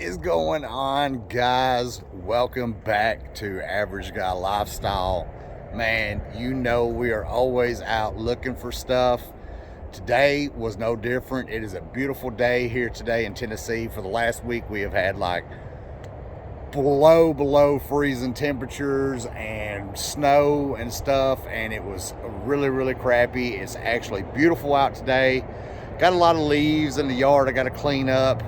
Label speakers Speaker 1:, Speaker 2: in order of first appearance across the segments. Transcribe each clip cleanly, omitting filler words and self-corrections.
Speaker 1: is going on, guys? Welcome back to Average Guy Lifestyle. Man, you know we are always out looking for stuff. Today was no different. It is a beautiful day here today in Tennessee. For the last week we have had like below freezing temperatures and snow and stuff, and it was really crappy. It's actually beautiful out today. Got a lot of leaves in the yard I got to clean up.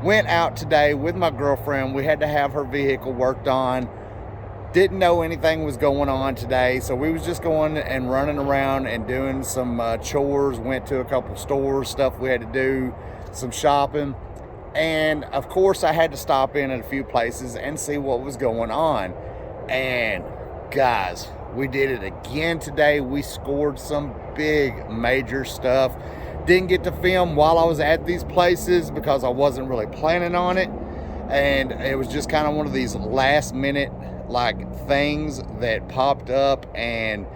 Speaker 1: Went out today with my girlfriend. We had to have her vehicle worked on. Didn't know anything was going on today, so we was just going and running around and doing some chores. Went to a couple stores, stuff we had to do, some shopping. And of course I had to stop in at a few places and see what was going on. And guys, we did it again today. We scored some big major stuff. Didn't get to film while I was at these places because I wasn't really planning on it. And it was just kind of one of these last minute like things that popped up. And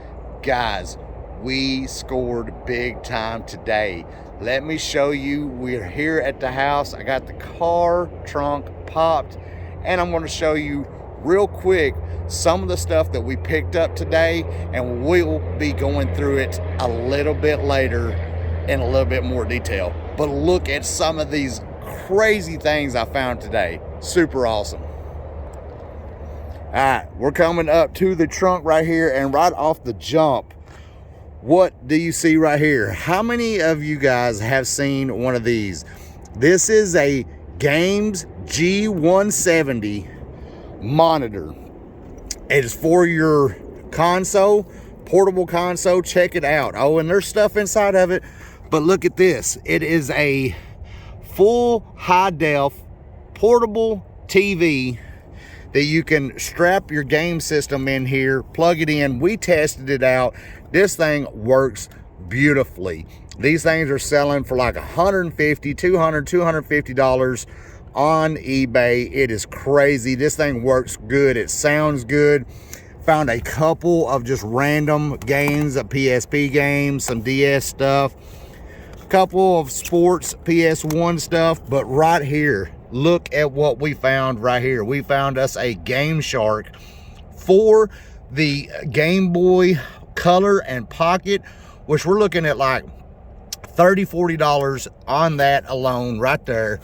Speaker 1: guys, we scored big time today. Let me show you. We're here at the house. I got the car trunk popped, and I'm going to show you real quick some of the stuff that we picked up today, and we'll be going through it a little bit later in a little bit more detail. But look at some of these crazy things I found today. Super awesome. All right, we're coming up to the trunk right here, and right off the jump, what do you see right here? How many of you guys have seen one of these? This is a Gaems G170 monitor. It is for your console, portable console. Check it out. Oh, and there's stuff inside of it, but look at this. It is a full high def portable TV that you can strap your game system in here, plug it in. We tested it out. This thing works beautifully. These things are selling for like $150, $200, $250 on eBay. It is crazy. This thing works good. It sounds good. Found a couple of just random games, PSP games, some DS stuff, a couple of sports PS1 stuff, but right here, look at what we found right here. We found us a Game Shark for the Game Boy Color and Pocket, which we're looking at like $30, $40 on that alone right there.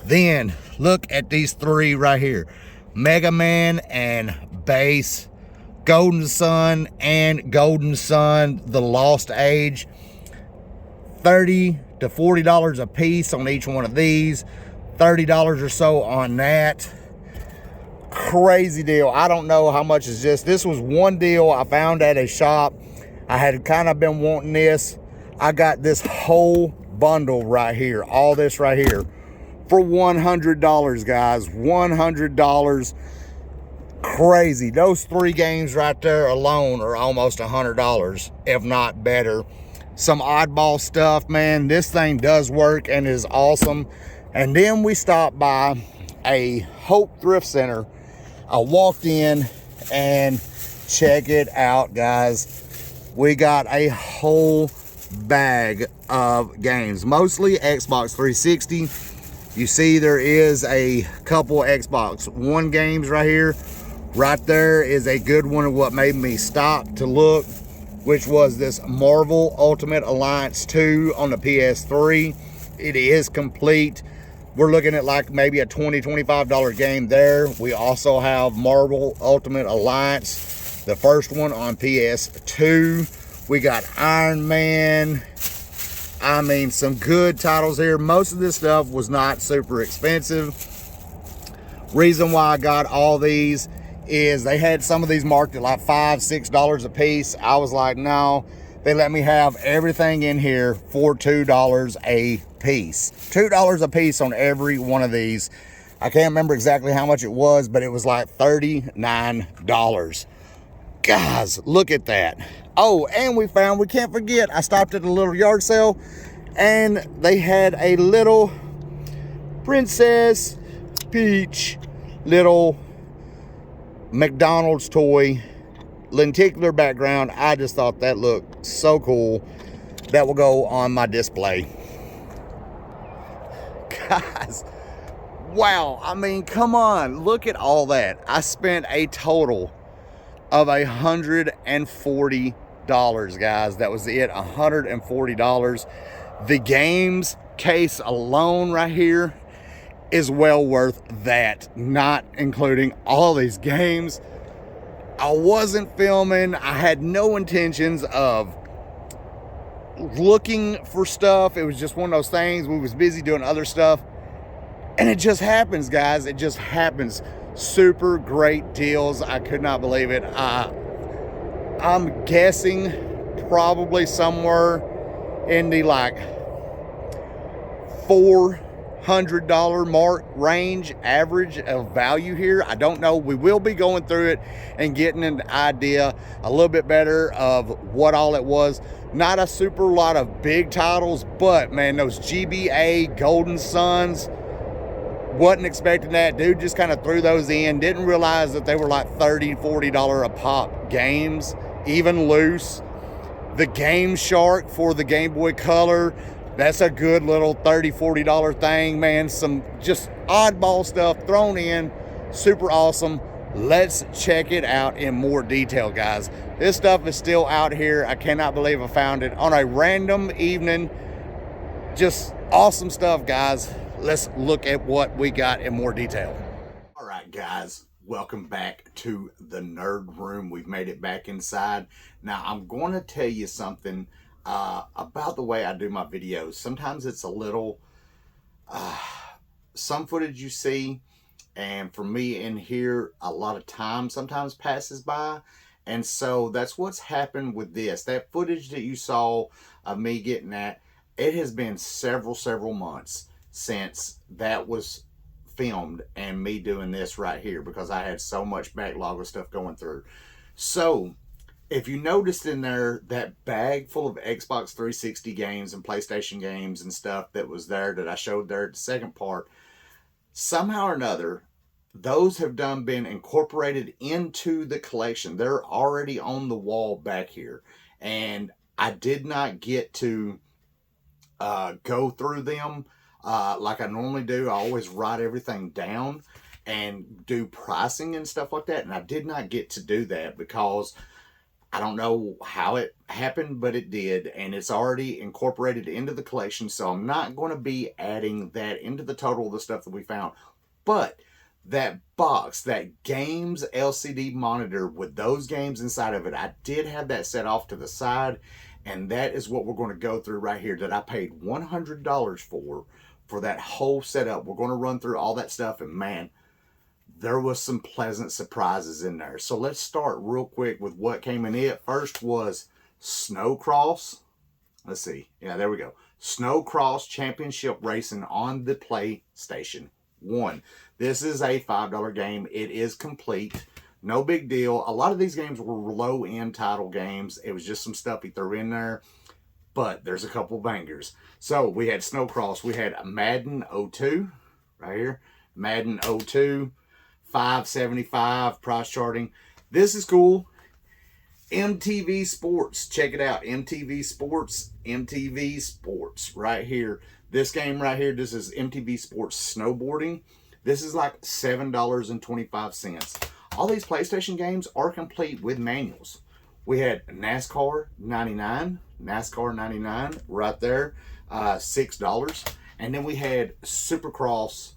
Speaker 1: Then look at these three right here: Mega Man and Base, Golden Sun and Golden Sun The Lost Age. $30 to $40 a piece on each one of these. $30 or so on that. Crazy deal. I don't know how much is this. This was one deal I found at a shop. I had kind of been wanting this. I got this whole bundle right here, all this right here, for $100, guys. $100. Crazy. Those three games right there alone are almost $100, if not better. Some oddball stuff, man. This thing does work and is awesome. And then we stopped by a Hope Thrift Center. I walked in and check it out, guys. We got a whole bag of games, mostly Xbox 360. You see there is a couple Xbox One games right here. Right there is a good one of what made me stop to look, which was this Marvel Ultimate Alliance 2 on the PS3. It is complete. We're looking at like maybe a $20, $25 game there. We also have Marvel Ultimate Alliance, the first one on PS2. We got Iron Man. I mean, some good titles here. Most of this stuff was not super expensive. Reason why I got all these is they had some of these marked at like $5, $6 a piece. I was like, no. They let me have everything in here for $2 a piece. $2 a piece on every one of these. I can't remember exactly how much it was, but it was like $39. Guys, look at that. Oh, and we can't forget, I stopped at a little yard sale, and they had a little Princess Peach little McDonald's toy, lenticular background. I just thought that looked so cool. That will go on my display. Guys, Wow, I mean, come on, look at all that. I spent a total of $140, guys. That was it, $140. The Gaems case alone right here is well worth that, not including all these games. I wasn't filming. I had no intentions of looking for stuff. It was just one of those things. We was busy doing other stuff. And it just happens, guys. It just happens. Super great deals. I could not believe it. I'm guessing probably somewhere in the like $400 mark range average of value here. I don't know. We will be going through it and getting an idea a little bit better of what all it was. Not a super lot of big titles, but man, those GBA Golden Suns, wasn't expecting that. Dude just kind of threw those in. Didn't realize that they were like $30, $40 a pop games, even loose. The Game Shark for the Game Boy Color, that's a good little $30, $40 thing, man. Some just oddball stuff thrown in. Super awesome. Let's check it out in more detail, guys. This stuff is still out here. I cannot believe I found it on a random evening. Just awesome stuff, guys. Let's look at what we got in more detail. All right, guys, welcome back to the nerd room. We've made it back inside. Now, I'm going to tell you something about the way I do my videos. Sometimes it's a little, some footage you see, and for me in here, a lot of time sometimes passes by. And so that's what's happened with this. That footage that you saw of me getting that, it has been several months since that was filmed and me doing this right here, because I had so much backlog of stuff going through. So if you noticed in there, that bag full of Xbox 360 games and PlayStation games and stuff that was there that I showed there at the second part, somehow or another, those have been incorporated into the collection. They're already on the wall back here, and I did not get to go through them like I normally do. I always write everything down and do pricing and stuff like that, and I did not get to do that because I don't know how it happened, but it did, and it's already incorporated into the collection, so I'm not going to be adding that into the total of the stuff that we found. But that box, that Games LCD monitor with those games inside of it, I did have that set off to the side, and that is what we're going to go through right here, that I paid $100 for that whole setup. We're going to run through all that stuff, and man, there was some pleasant surprises in there. So let's start real quick with what came in it. First was Snowcross. Let's see. Yeah, there we go. Snowcross Championship Racing on the PlayStation 1. This is a $5 game. It is complete. No big deal. A lot of these games were low-end title games. It was just some stuff he threw in there. But there's a couple bangers. So we had Snowcross. We had Madden 02 right here. Madden 02. $5.75 price charting. This is cool. MTV Sports. Check it out. MTV Sports. MTV Sports right here. This game right here, this is MTV Sports Snowboarding. This is like $7.25. All these PlayStation games are complete with manuals. We had NASCAR 99. NASCAR 99 right there. $6. And then we had Supercross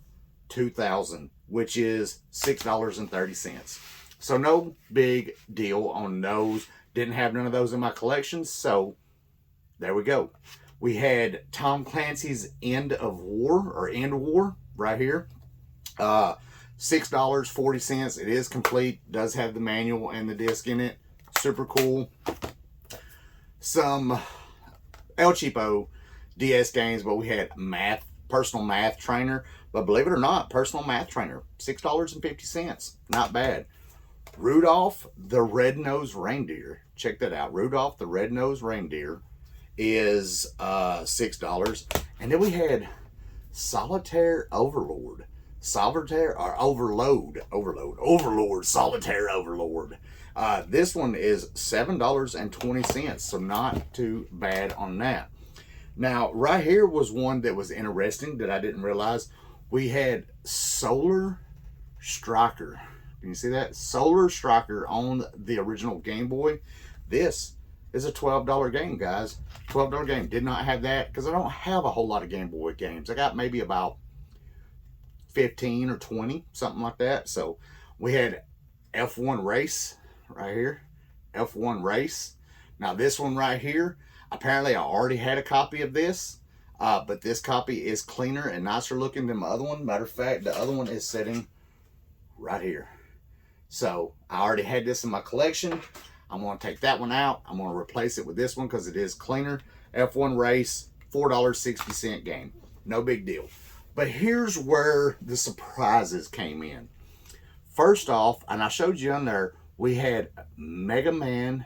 Speaker 1: 2000, which is $6.30. So no big deal on those. Didn't have none of those in my collection, so there we go. We had Tom Clancy's End of War, or End War, right here. $6.40. It is complete. Does have the manual and the disc in it. Super cool. Some El Cheapo DS games, but we had personal math trainer. But believe it or not, personal math trainer, $6.50. Not bad. Rudolph the Red-Nosed Reindeer. Check that out. Rudolph the Red-Nosed Reindeer is $6. And then we had Solitaire Overlord. Solitaire or Overload. Overlord. Solitaire Overlord. This one is $7.20. So not too bad on that. Now, right here was one that was interesting that I didn't realize. We had Solar Striker. Can you see that? Solar Striker on the original Game Boy. This is a $12 game, guys. $12 game. Did not have that because I don't have a whole lot of Game Boy games. I got maybe about 15 or 20, something like that. So we had F1 Race right here. F1 Race. Now this one right here, apparently I already had a copy of this, but this copy is cleaner and nicer looking than my other one. Matter of fact, the other one is sitting right here. So I already had this in my collection. I'm going to take that one out. I'm going to replace it with this one because it is cleaner. F1 Race, $4.60 game. No big deal. But here's where the surprises came in. First off, and I showed you on there, we had Mega Man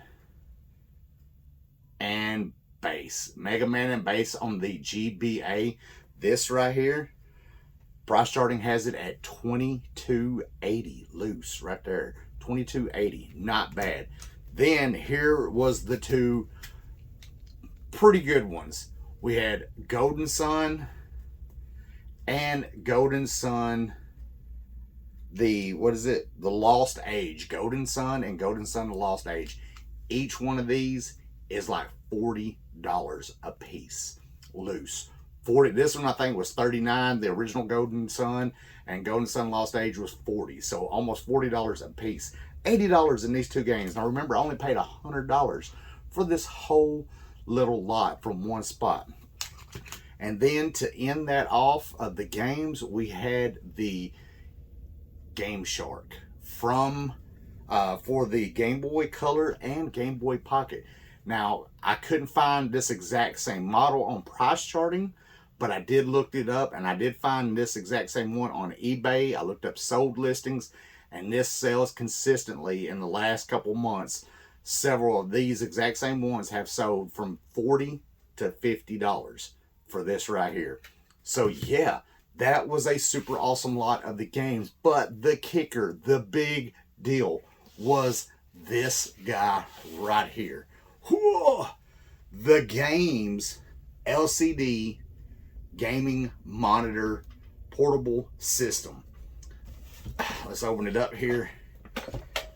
Speaker 1: and Bass. Mega Man and Bass on the GBA. This right here, price charting has it at $22.80 loose right there. $22.80, not bad. Then here was the two pretty good ones. We had Golden Sun and Golden Sun, the Lost Age. Golden Sun and Golden Sun the Lost Age. Each one of these is like $40 a piece loose. 40. This one I think was $39. The original Golden Sun and Golden Sun Lost Age was $40. So almost $40 a piece. $80 in these two games. Now remember, I only paid $100 for this whole little lot from one spot. And then to end that off of the games, we had the Game Shark from for the Game Boy Color and Game Boy Pocket. Now I couldn't find this exact same model on price charting, but I did look it up and I did find this exact same one on eBay. I looked up sold listings, and this sells consistently in the last couple months. Several of these exact same ones have sold from $40 to $50 for this right here. So yeah, that was a super awesome lot of the games. But the kicker, the big deal, was this guy right here. Whoa! The Gaems LCD gaming monitor portable system. Let's open it up here.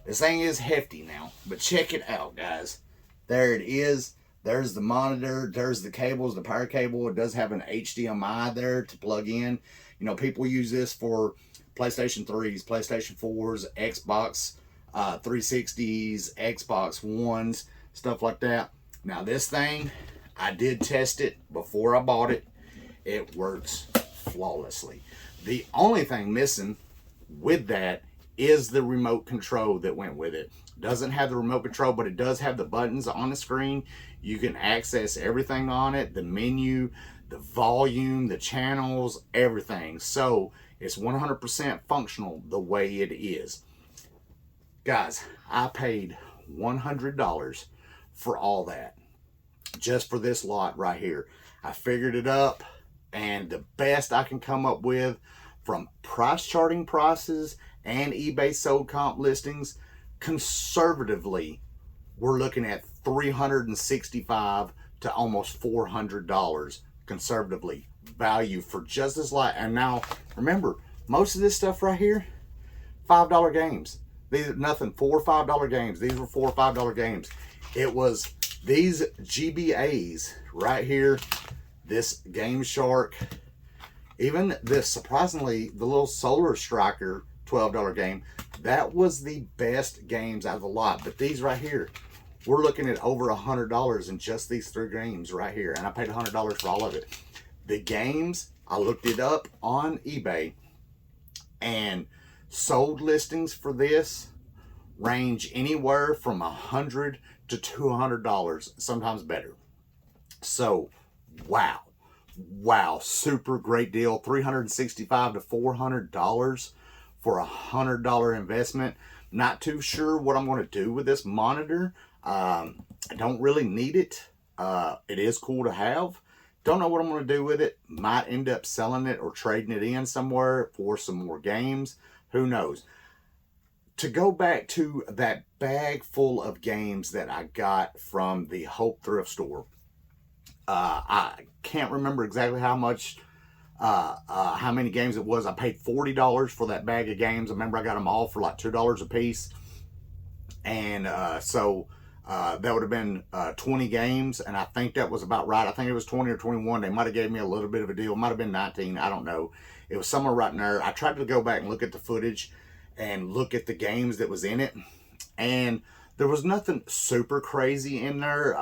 Speaker 1: This thing is hefty now, but check it out, guys. There it is. There's the monitor. There's the cables, the power cable. It does have an HDMI there to plug in. You know, people use this for PlayStation 3s, PlayStation 4s, Xbox 360s, Xbox Ones, stuff like that. Now this thing, I did test it before I bought it. It works flawlessly. The only thing missing with that is the remote control that went with it. Doesn't have the remote control, but it does have the buttons on the screen. You can access everything on it, the menu, the volume, the channels, everything. So it's 100% functional the way it is. Guys, I paid $100 for all that, just for this lot right here. I figured it up, and the best I can come up with from price charting prices and eBay sold comp listings, conservatively, we're looking at $365 to almost $400 conservatively value for just this lot. And now remember, most of this stuff right here, $5 games. These are nothing, $4 or $5 games. These were $4 or $5 games. It was these GBAs right here, this Game Shark, even this, surprisingly, the little Solar Striker $12 game, that was the best games out of the lot. But these right here, we're looking at over $100 in just these three games right here, and I paid $100 for all of it. The games, I looked it up on eBay, and sold listings for this range anywhere from $100 to $200, sometimes better. So wow, super great deal. $365 to $400 for $100 investment. Not too sure what I'm going to do with this monitor. I don't really need it. It is cool to have. Don't know what I'm going to do with it. Might end up selling it or trading it in somewhere for some more games. Who knows? To go back to that bag full of games that I got from the Hope thrift store, I can't remember exactly how much how many games it was. I paid $40 for that bag of games. I remember I got them all for like $2 a piece. And that would have been 20 games, and I think that was about right. I think it was 20 or 21. They might have gave me a little bit of a deal. It might have been 19. I don't know. It was somewhere right in there. I tried to go back and look at the footage and look at the games that was in it, and there was nothing super crazy in there.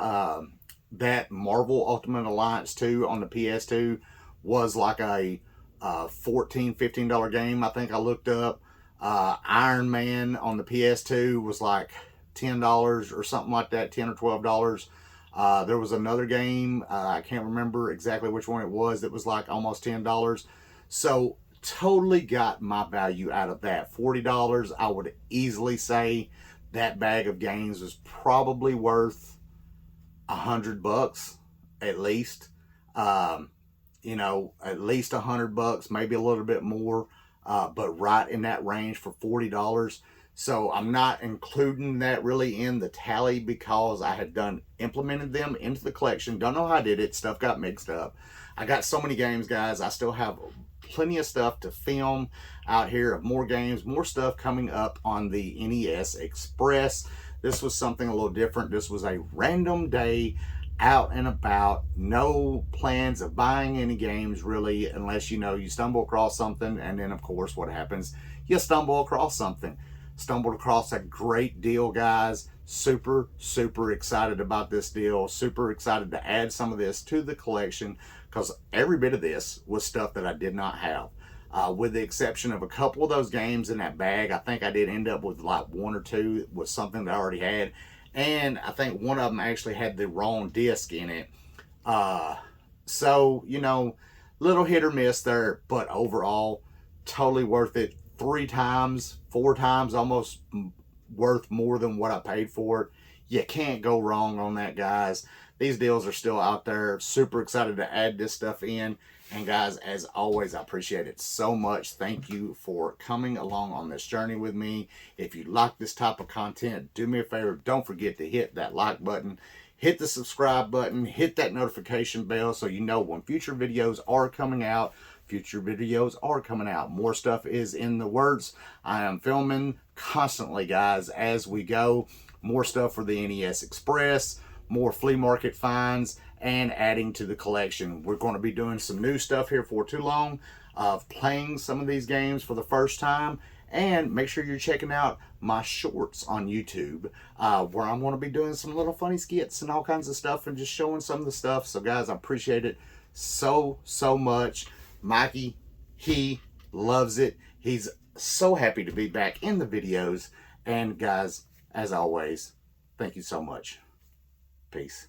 Speaker 1: That Marvel Ultimate Alliance 2 on the PS2 was like a $14, $15 game, I think I looked up. Iron Man on the PS2 was like $10 or something like that, $10 or $12. There was another game, I can't remember exactly which one it was, that was like almost $10. So totally got my value out of that. $40, I would easily say that bag of games was probably worth $100 at least. You know, at least $100, maybe a little bit more, but right in that range for $40. So I'm not including that really in the tally because I had implemented them into the collection. Don't know how I did it. Stuff got mixed up. I got so many games, guys. I still have plenty of stuff to film out here of more games, more stuff coming up on the NES Express. This was something a little different. This was a random day out and about, no plans of buying any games really, unless you stumble across something, and then of course what happens, you stumble across something. Stumbled across a great deal, guys. Super excited about this deal. Super excited to add some of this to the collection because every bit of this was stuff that I did not have. With the exception of a couple of those games in that bag, I think I did end up with like one or two with something that I already had. And I think one of them actually had the wrong disc in it. So, little hit or miss there, but overall, totally worth it. 3 times, 4 times, almost worth more than what I paid for it. You can't go wrong on that, guys. These deals are still out there. Super excited to add this stuff in. And guys, as always, I appreciate it so much. Thank you for coming along on this journey with me. If you like this type of content, do me a favor. Don't forget to hit that like button. Hit the subscribe button. Hit that notification bell so you know when future videos are coming out. More stuff is in the works. I am filming constantly, guys, as we go. More stuff for the NES Express, more flea market finds, and adding to the collection. We're going to be doing some new stuff here for too long of playing some of these games for the first time. And make sure you're checking out my shorts on YouTube, where I'm going to be doing some little funny skits and all kinds of stuff and just showing some of the stuff. So guys, I appreciate it so much. Mikey, he loves it. He's so happy to be back in the videos. And guys, as always, thank you so much. Peace.